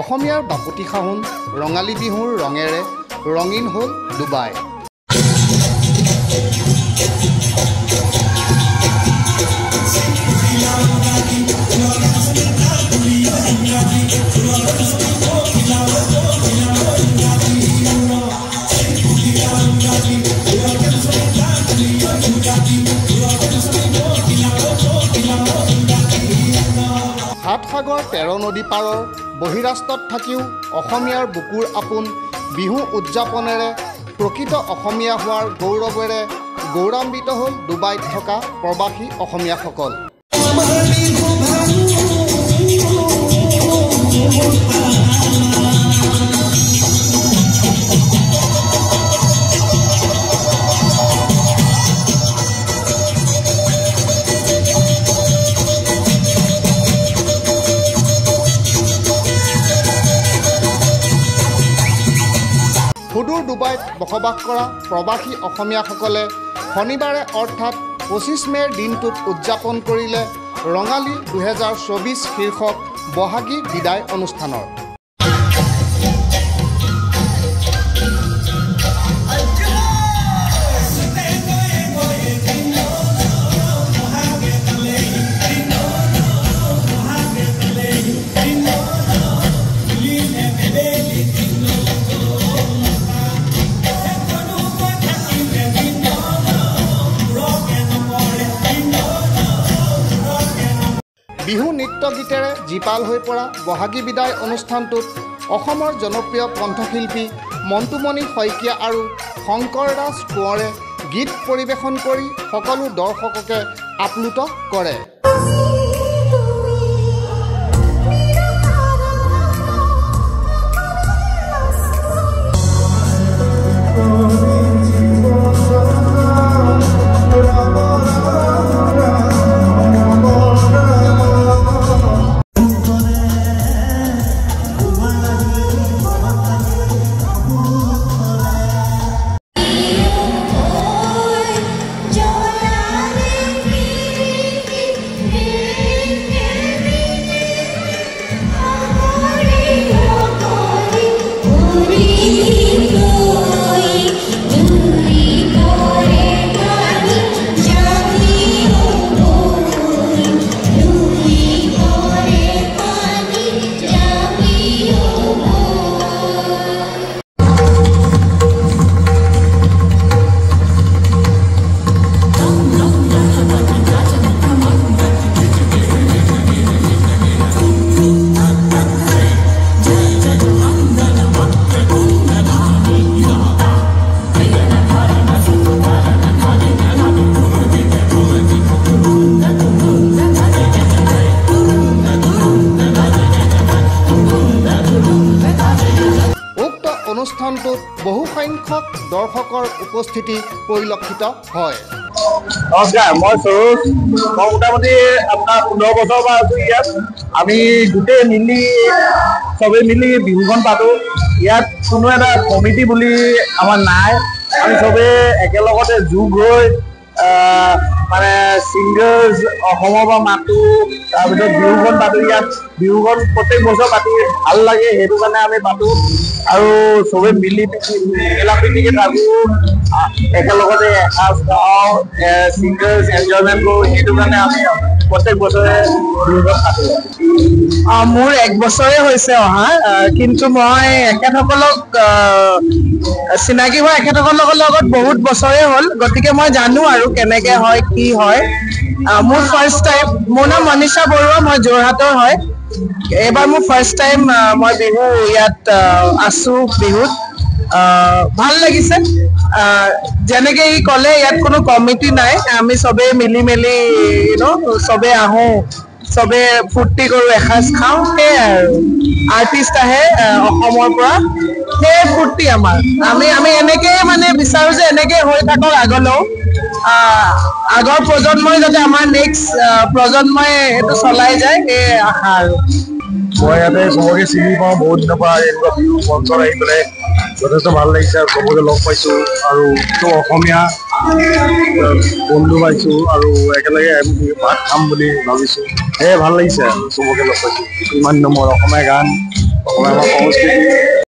অসমীয়াৰ বাপুতি সাহোন ৰঙালী বিহুৰ ৰঙেৰে ৰঙীন হ'ল ডুবাই। সাত সাগৰ 13 নদী পাৰৰ বহিৰাষ্ট্ৰত থাকিও অসমীয়াৰ বুকুৰ আপোন বিহু উদযাপনেৰে প্ৰকৃত অসমীয়া হোৱাৰ গৌৰৱেৰে গৌৰৱান্বিত হ'ল ডুবাইত থকা প্ৰবাসী অসমীয়াসকল। সুদূৰ ডুবাইত বসবাস কৰা প্ৰবাসী অসমীয়াসকলে শনিবাৰে অৰ্থাৎ 25 মে'ৰ দিনটোত উদযাপন কৰিলে ৰঙালী 2024 শীৰ্ষক বহাগী বিদায় অনুষ্ঠানৰ। বিহু নৃত্য গীতেৰে জীপাল হৈ পৰা বহাগী বিদায় অনুষ্ঠানটোত অসমৰ জনপ্ৰিয় কণ্ঠশিল্পী মন্টুমণি শইকীয়া আৰু শংকৰ দাস কোঁৱৰে গীত পৰিৱেশন কৰি সকলো দৰ্শককে আপ্লুত কৰে। অনুষ্ঠানটোত বহু সংখ্যক দৰ্শকৰ উপস্থিতি পৰিলক্ষিত হয়। নমস্কাৰ, মই সৰোজ। মই মোটামুটি আপোনাৰ 15 বছৰৰ পৰা আছোঁ ইয়াত। আমি গোটেই চবেই মিলি বিহুখন পাতোঁ। ইয়াত কোনো এটা কমিটি বুলি আমাৰ নাই। আমি চবেই একেলগতে যোগ হৈ মানে ছিংগাৰ্ছ অসমৰ পৰা মাতোঁ, তাৰপিছত বিহুখন পাতোঁ। ইয়াত বিহুখন প্ৰত্যেক বছৰ পাতি ভাল লাগে, সেইটো কাৰণে আমি পাতোঁ আৰু চবেই মিলা প্ৰীতিকে থাকোঁ, একেলগতে এসাঁজ খাওঁ, ছিংগাৰ্ছ এনজয়মেণ্ট কৰোঁ, সেইটো কাৰণে আমি প্ৰত্যেক বছৰে বিহুখন পাতোঁ। মোৰ 1 বছৰে হৈছে অহা, কিন্তু মই এখেতসকলক চিনাকি হোৱা এখেতসকলৰ লগত বহুত বছৰে হ'ল, গতিকে মই জানো আৰু কেনেকৈ হয় কি হয়। মোৰ ফাৰ্ষ্ট টাইম, মোৰ নাম মনীষা বৰুৱা, মই যোৰহাটৰ হয়। এইবাৰ মোৰ ফাৰ্ষ্ট টাইম মই বিহু ইয়াত আছোঁ বিহুত। ভাল লাগিছে। যেনেকে ই ক'লে ইয়াত কোনো কমিটি নাই, আমি চবেই মিলি মেলি চবেই আহোঁ, চবে ফূৰ্তি কৰোঁ, এসাঁজ খাওঁ, সেয়াই আৰু আৰ্টিষ্ট আহে অসমৰ পৰা, সেই ফূৰ্তি আমাৰ। আমি এনেকেই মানে বিচাৰোঁ যে এনেকৈ হৈ থাকক আগলৈও, আগৰ প্ৰজন্মই যাতে আমাৰ নেক্সট প্ৰজন্মই সেইটো চলাই যায়, সেই আশা আৰু। মই ইয়াতে চবকে চিনি পাওঁ বহুত দিনৰ পৰা, এনেকুৱা বিহু মঞ্চত আহি পেলাই যথেষ্ট ভাল লাগিছে আৰু চবকে লগ পাইছোঁ আৰু চব অসমীয়া বন্ধু পাইছোঁ আৰু একেলগে ভাত খাম বুলি ভাবিছোঁ। সেয়ে ভাল লাগিছে আৰু চবকে লগ পাইছোঁ। ইমান দিনৰ মূৰত অসমীয়া গান অসমীয়া আমাৰ সংস্কৃতি